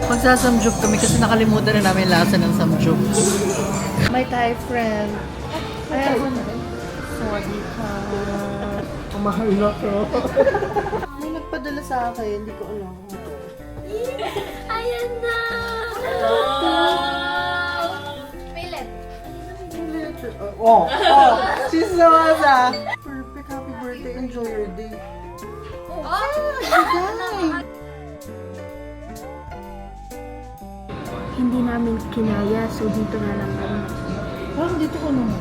Magsasamjuk kami kasi nakalimutan na namin lasa ng samjuk. My Thai friend. Ay, sorry ka. Kumahal na to. May nagpadala sa akin, hindi ko alam. Ayan na! Pilit. Oh, she's so perfect. Happy birthday. Enjoy your day. Hindi namin kinaya, so dito na lang kami. Parang dito ko naman.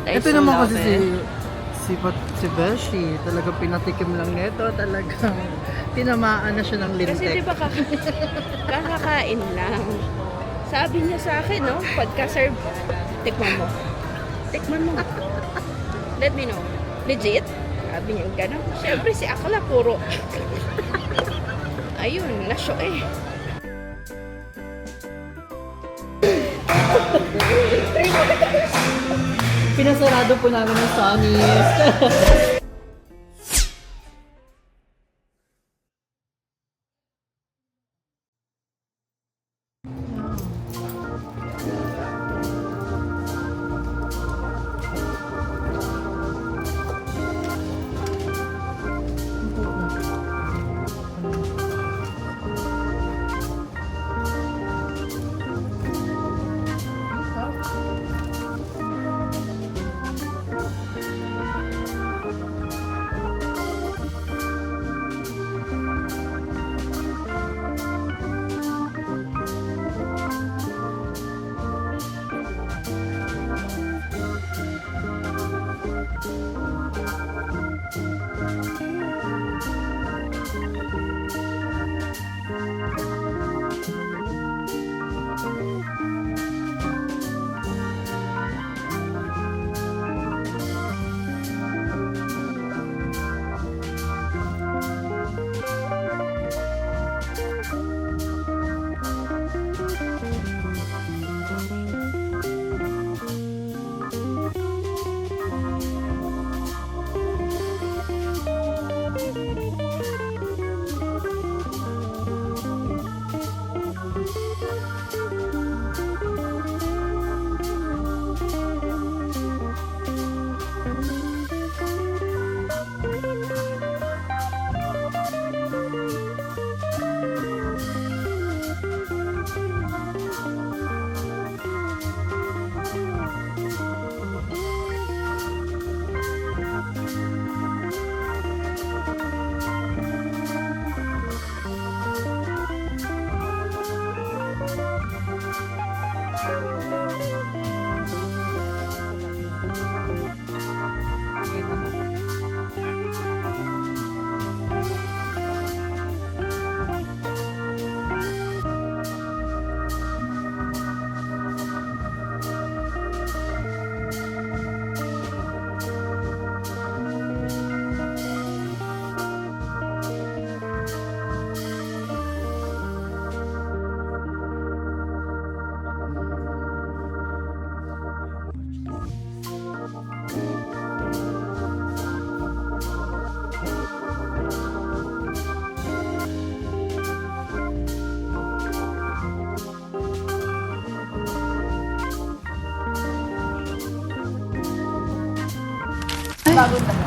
Ito naman kasi si Beshi. Talagang pinatikim lang nito. Talagang tinamaan na siya ng lintik. Kasi di ba kakakain lang. Sabi niya sa akin, no? Pagka-serve, tikman mo. Tikman mo. Let me know. Legit? Sabi niya gano'n. Siyempre si Akla puro. Ayun, nasyo eh. Pinasarado po namin ng Sonny's.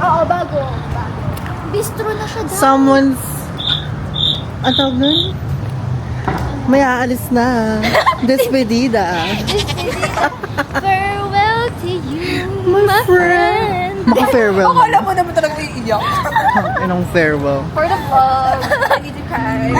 Oo, bago. Bistro na siya dahil. Someone's... Ang tawag nun? May aalis na. Despedida. Farewell to you, my friend. Maka-farewell. Akala mo naman talaga may iyak. Anong farewell? For the vlog. I need to cry.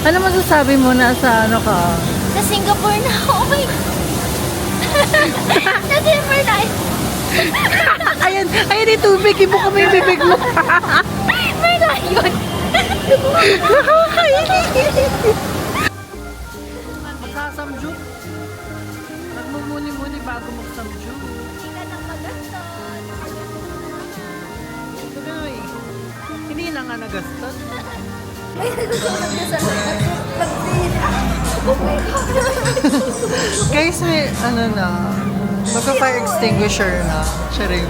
Ano masasabi mo na sa ano ka? Sa Singapore na. Oh my God. Sa Singapore na. Ayan, ayan yung tubig. Ibo ko may bibig mo. May layon. Magsasamjuk. Magmumuni-muni bago magsamjuk. Hindi ka nang maganda. Tuloy. Hindi na nga nagastos. May nagsusunod na sa pag-sira. Oh my God. Guys, may ano na, magka-fire extinguisher na. Charing.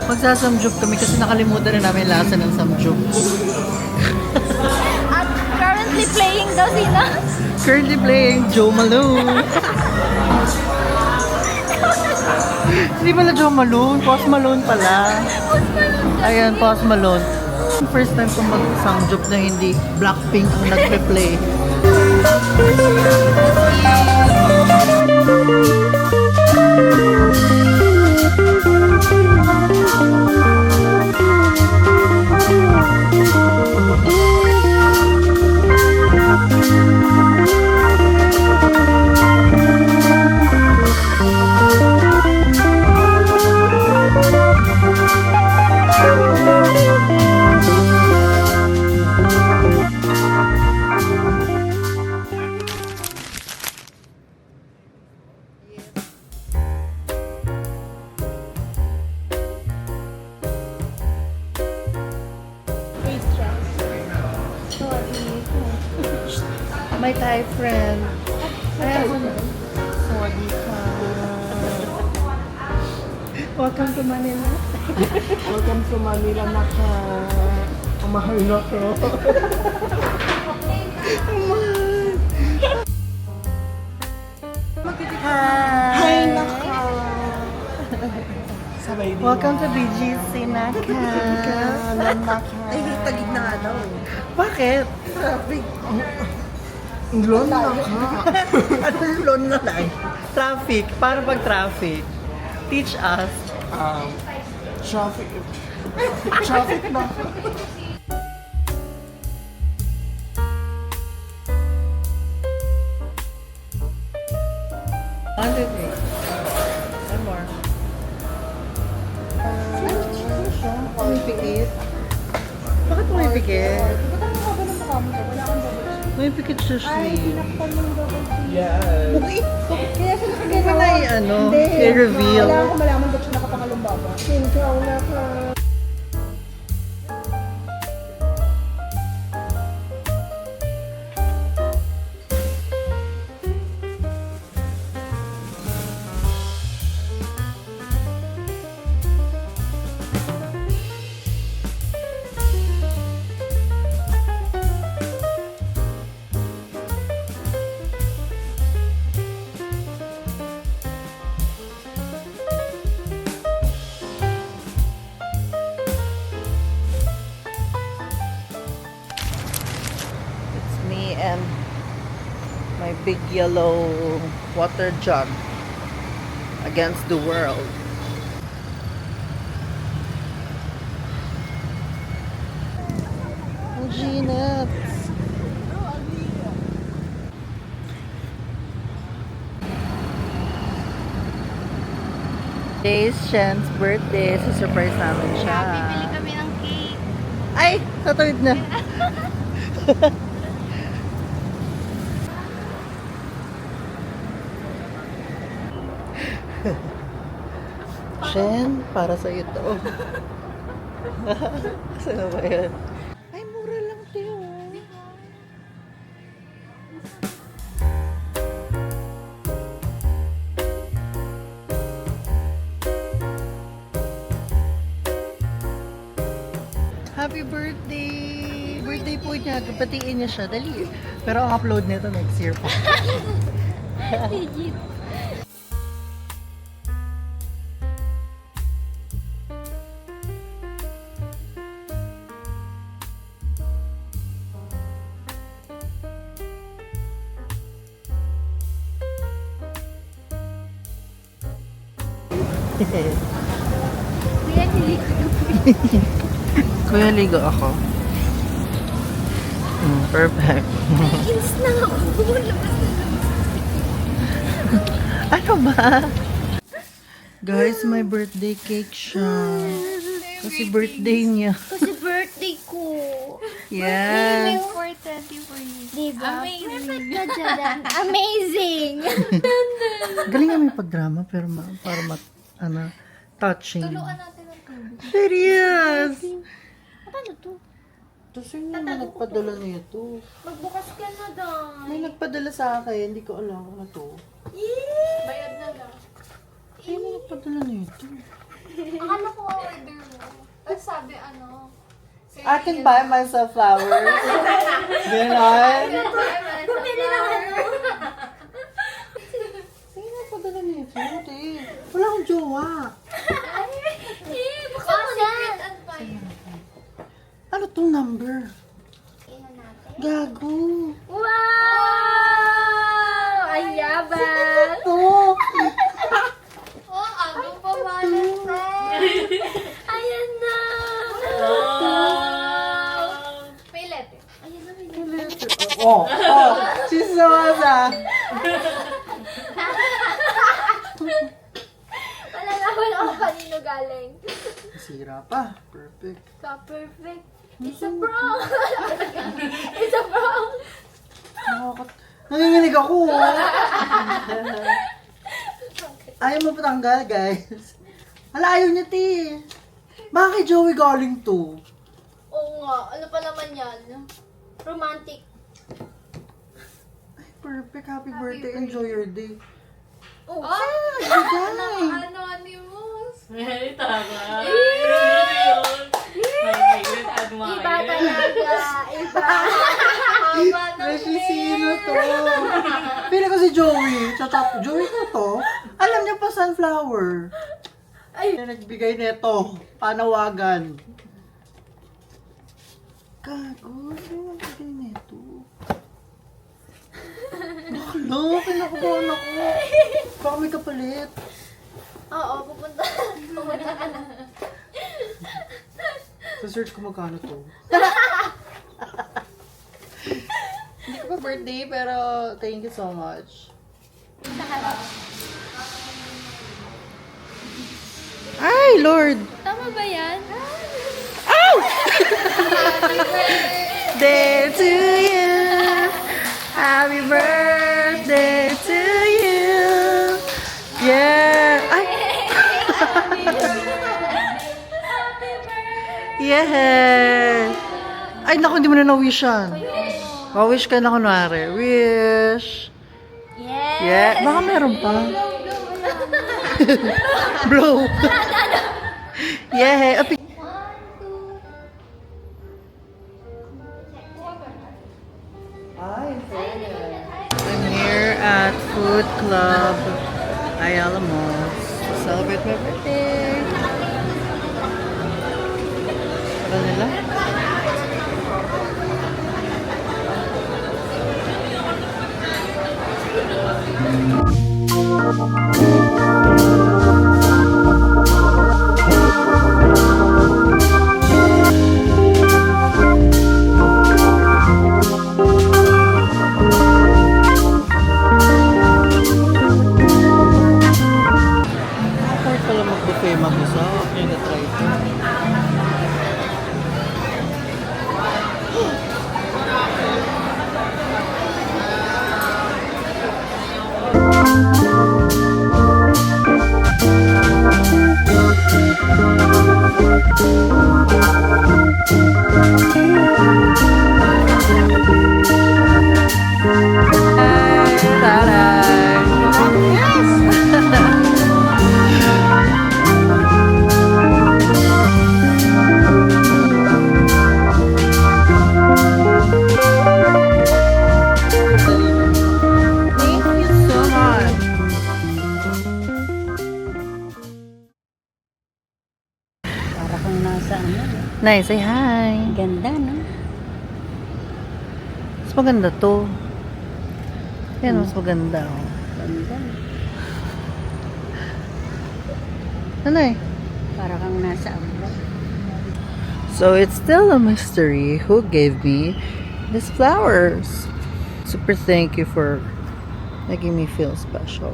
Magsasamjug kami kasi nakalimutan na namin lasa ng samjug. At currently playing daw sila. Currently playing Joe Malone. Hindi pala Joe Malone, Post Malone pala. Ayan, Post Malone. First time kong mag-samjug na hindi Blackpink ang nagpe-play. My Thai friend. Welcome to Manila. Welcome to Manila, naka. Ang mahal na to. Hi, naka. Sabay din. Welcome to BGC Naka. Naka. Ay, tagig na nga daw. Bakit? Traffic. Lon naka. Ano yung loan na lang? Traffic. Para pag traffic. Teach us. Traffic. Traffic naka. One, two, three. One more. May pikit. Bakit may pikit? May pikit sa sleeve. Yes. Hindi mo na i-reveal. Wala akong malaman ba't siya nakapangalong baba. Ikaw naka. It's me and my big yellow water jug against the world. Oh, Gina. Today's Shen's birthday. Surprise namin siya. Bibili kami ng cake. Ay! Tatawid na. Shen, para sa'yo to. Saan na ba yan? Ay, mura lang tiyo. Happy birthday! Birthday po niya. Batiin niya siya. Dali. Pero ang upload nito next year pa. Legit. Kuya, hindi ko na Kuya, ligo ako. Perfect. Naiinis na ako. Ano ba? Guys, may birthday cake siya. Kasi birthday niya. Kasi birthday ko. Yes. Important for you. Diba? Amazing. Perfect ka dyan. Amazing. Galing nga may pagdrama pero para touching. Tuluan natin ang Serious! Paano to? Tapos yun yung nagpadala nito. Magbukas ka na daw. May nagpadala sa akin, hindi ko alam kung ano to. Bayad na lang. Ay, may nagpadala nito. Akala ko order mo. Tapos sabi ano, I can buy myself flowers. Ganon. pumili lang ano. Ay, nagpadala nito. Hindi. Wala akong jowa. Buksan mo na. Ano tong number? Ina natin. Gago. Wow! Ay, yabang! Ito. Oh, ano pa Valentine? Ayan na! May letter. Ayan na, may letter. Oh, chismosa. Wala naman ako kanino galing. Sira pa. Perfect. Ka-perfect. It's a prank! It's a prank! Nanginginig ako. Ayaw mo patanggal, guys. Hala, ayaw niya, ti. Bakit Joey galing to? Oo nga, ano pa naman yan? Romantic. Ay, perfect. Happy birthday. Enjoy your day. Oh, Bigay. anonymous. Tama. Iba talaga. Iba. Haba ng Beshi, sino to? Pili ko si Joey. Chachat. Joey ko to? Alam niya pa sunflower. Ay, nagbigay nito. Panawagan. Gago. Sino nagbigay nito? Bakla, kinakuhaan ako. Baka may kapalit. Oo, pupunta. Pupunta ka na. Sa search ko magkano to. Hindi ko pa birthday, pero thank you so much. Ay, Lord! Tama ba yan? Day to you! Happy birthday to you! Yeah! Ay! Yeah! Ay, naku, hindi mo na na-wishan. Wish ka na kunwari. Wish! Yes! Yeah! Baka meron pa. Bro! Yeah! Api- I'm here at Food Club Ayala Mall to celebrate my birthday. Tagal nila. Afford pala mag-buffet mag-isa. Okay, na-try ito. Thank you so much. Para kang nasa ano. Nice, say hi. Ganda, no? Mas maganda to. Yan, mas maganda. Oh. Ganda. Ano eh? Para kang nasa abroad. So it's still a mystery who gave me these flowers. Super thank you for making me feel special.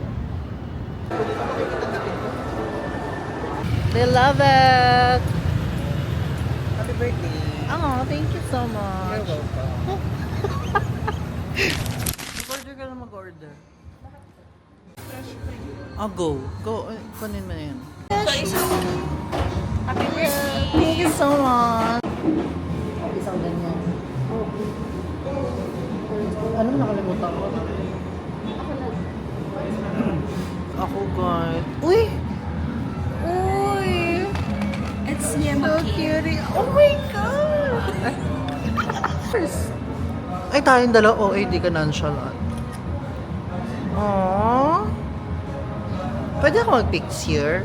They love it. Happy birthday. Oh, thank you so much. You're welcome. Mag-order ka na mag-order. Oh, go. Go. Kunin mo na yan. Thank you so much. Isang ganyan. Ano nakalimutan ko? Ako guys. Uy! Uy! It's So Yema cute. Oh my God! Ay, tayong dalawa. Oh, di ka nonchalant. Aww. Pwede ako mag-picture?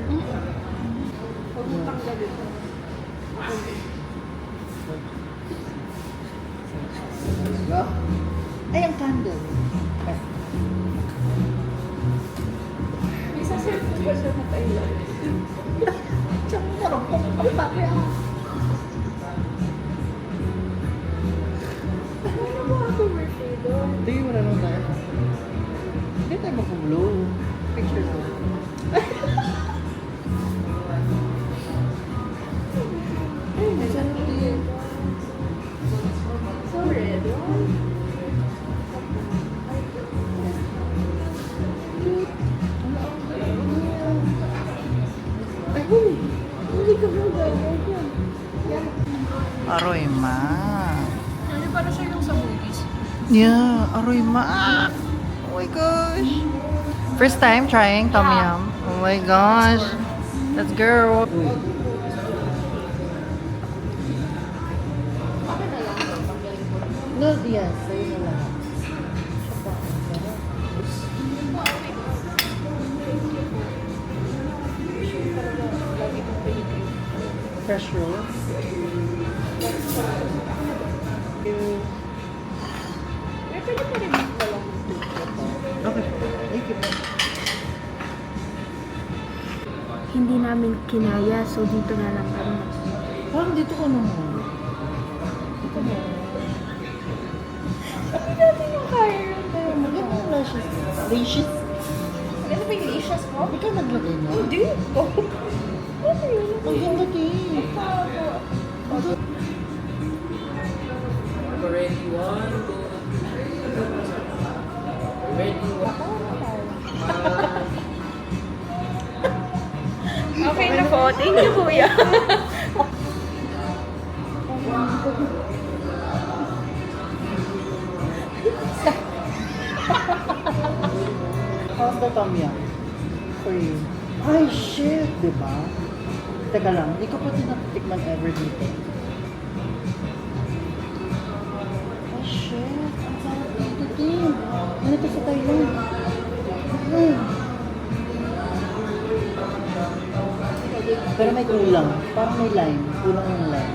Ay, ang candle. May saservice ba siya na Thailand? Hindi, wala lang tayo. Hindi tayo mag-blow. Picture ko. Ay, may sarap din. So red. Hindi ka mo gagawin yan. Aroy ma. Ano para siya yung sa movies? Yeah, aroy ma. Oh my gosh. First time trying Tom Yum. Oh my gosh. Let's go. No, yes. Sa'yo na lang. Fresh rolls. Pwede pa rin lang. Okay. Thank you. Hindi namin kinaya, so dito na lang kami. Parang dito ka naman. Dito mo. Hindi natin yung kaya yun. Maganda yung lashes. Lashes? Ano ba yung issues ko? Ikaw naglagay na? Hindi. Ano yun? Ang ganda din. Okay na po. Thank you, kuya. How's the Tom Yum for you? Ay, shit! Diba? Teka lang, hindi ko pa din natitikman ever dito. Ay, shit! Ang sarap dito din. Ganito sa Thailand. Pero may kulang. Parang may lime. Kulang ng lime.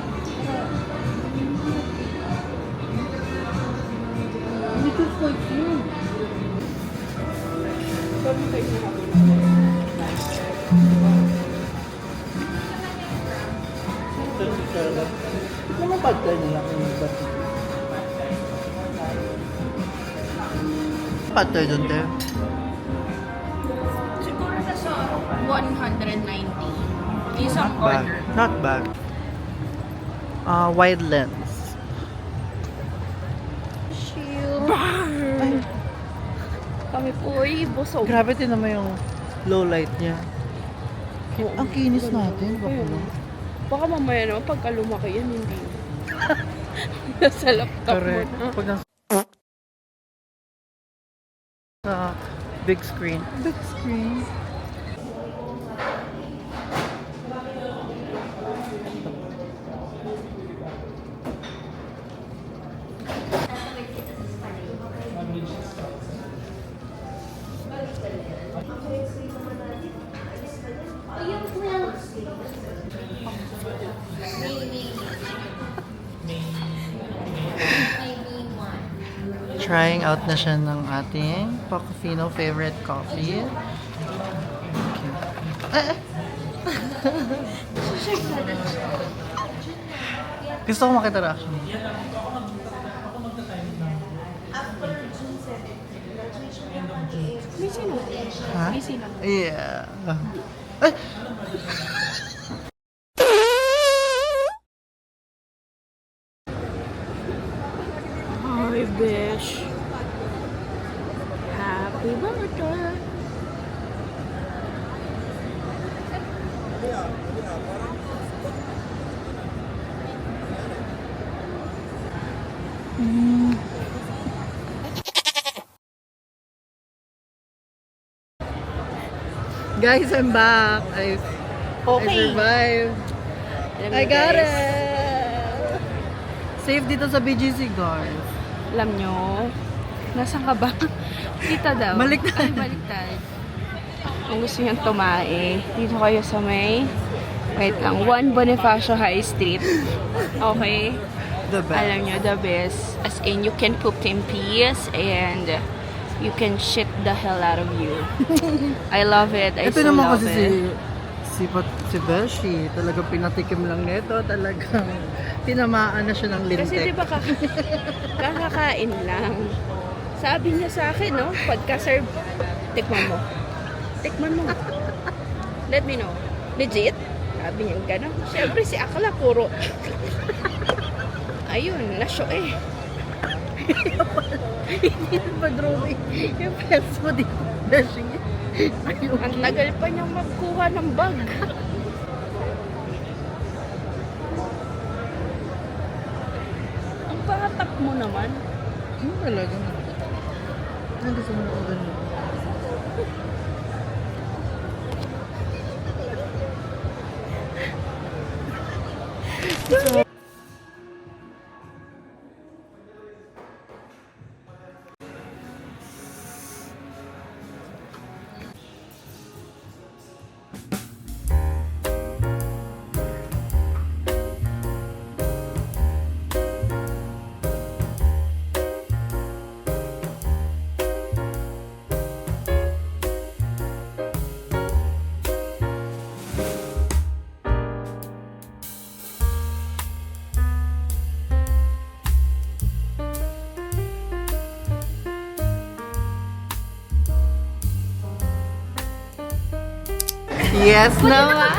It is like cute. Ano pag tayo nila kung bati? Pad tayo dun, te? Siguro na sa 190. Isang Bad. order. Not bad. Wide lens. Ay, Kami po ay busog. grabe din naman yung low light niya. Ang kinis natin. Baka Baka mamaya naman pagka lumaki yan, hindi. Nasa laptop mo correct. na. Pag nasa sa big screen. Big screen. Trying out na siya ng ating Pacofino favorite coffee. Okay. Gusto ko makita reaction. Busy na. Ha? Busy na. Yeah. Ay! Hi, Besh. Happy birthday. Guys, I'm back. I survived. Alam I niyo, got guys, it! Safe dito sa BGC, guys. Alam nyo, nasaan ka ba? Dito daw. Baliktad. Ay, baliktad. Kung gusto nyo tumae, dito kayo sa may, wait lang, 1 Bonifacio High Street. Okay? The best. Alam nyo, the best. As in, you can poop in peace and you can shit the hell out of you. I love it. I Ito so naman love kasi it. si Beshi, talagang pinatikim lang nito, talagang tinamaan na siya ng lintik. Kasi di ba kakakain lang. Sabi niya sa akin, no? Pagka-serve, tikman mo. Tikman mo. Let me know. Legit? Sabi niya gano'n. Siyempre si Akla, puro. Ayun, nasyo eh. Hindi na pa-drawing yung pets mo dito, Beshi. Ang tagal pa niyang magkuha ng bag. Ang pahatap mo naman. Talaga. Ang gusto mo na ako ganun. Yes naman!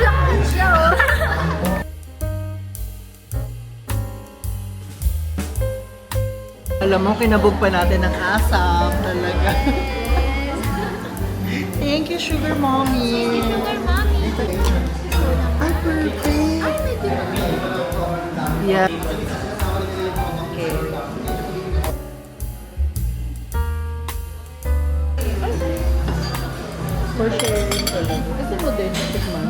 Alam mo, kinabog pa natin ng asap talaga. Thank you, Sugar Mommy! Sugar mommy. Ay, perfect! Yeah. Okay. For sharing talaga. Gusto mo din, tikman.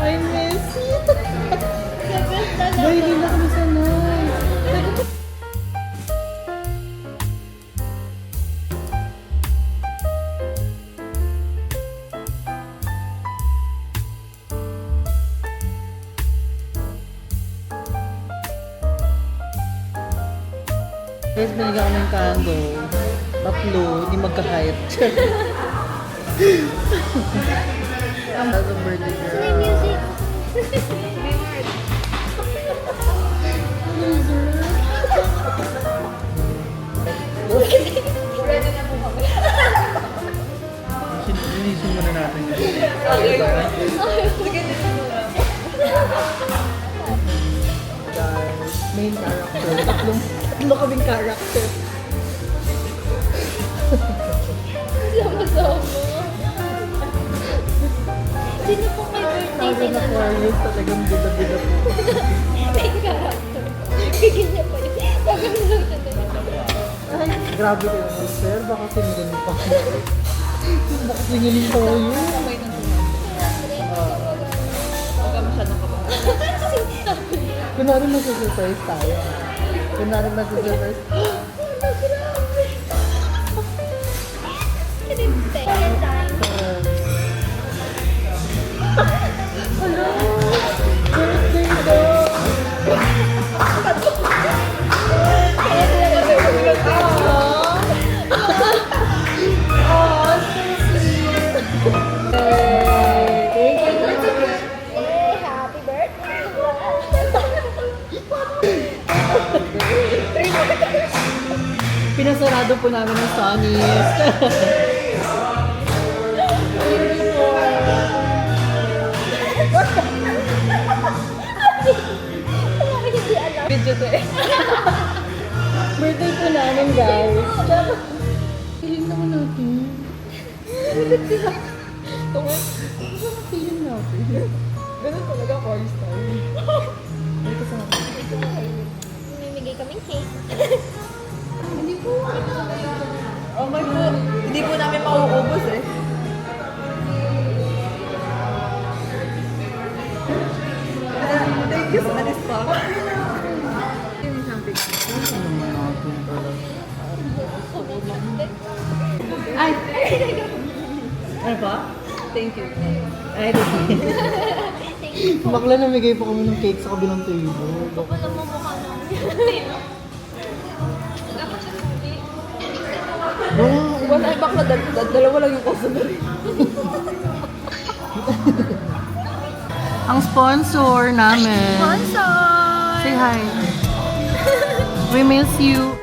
I miss you! Boy, hindi na kami sanay. Guys, binigyan ko ng candle. Tatlo, hindi magka-height. Ang birthday girl. May music. Linisin muna natin yun. Guys, main character. Tatlo kaming character. Sama-sama. Sino po may birthday Sabi na Aquarius, talagang bida-bida po. May character. Bigyan niya pa yun. Sabi mo lang siya na. Ay, grabe kayo naman, sir. Baka sinigin pa. Baka singilin pa kayo. Kunwari masusurprise tayo. Kunwari masusurprise. Kinipte. Hello! Birthday daw! Happy birthday. Pinasarado po namin ng Sonny's. Video to eh. Birthday po namin, guys. Feeling naman natin. Feeling natin. Ganun talaga, chorus tayo. Mamimigay kaming cake. Okay po. Hindi po namin mauubos eh. Thank you sa alis pa. Ay! Ano pa? Thank you. Ay, Bakla namigay pa kami ng cake sa kabilang table. Wala mo mukha namin. wala ay bakla. Dalawa lang yung customer. Ang sponsor namin. Sponsor! Say hi. We miss you.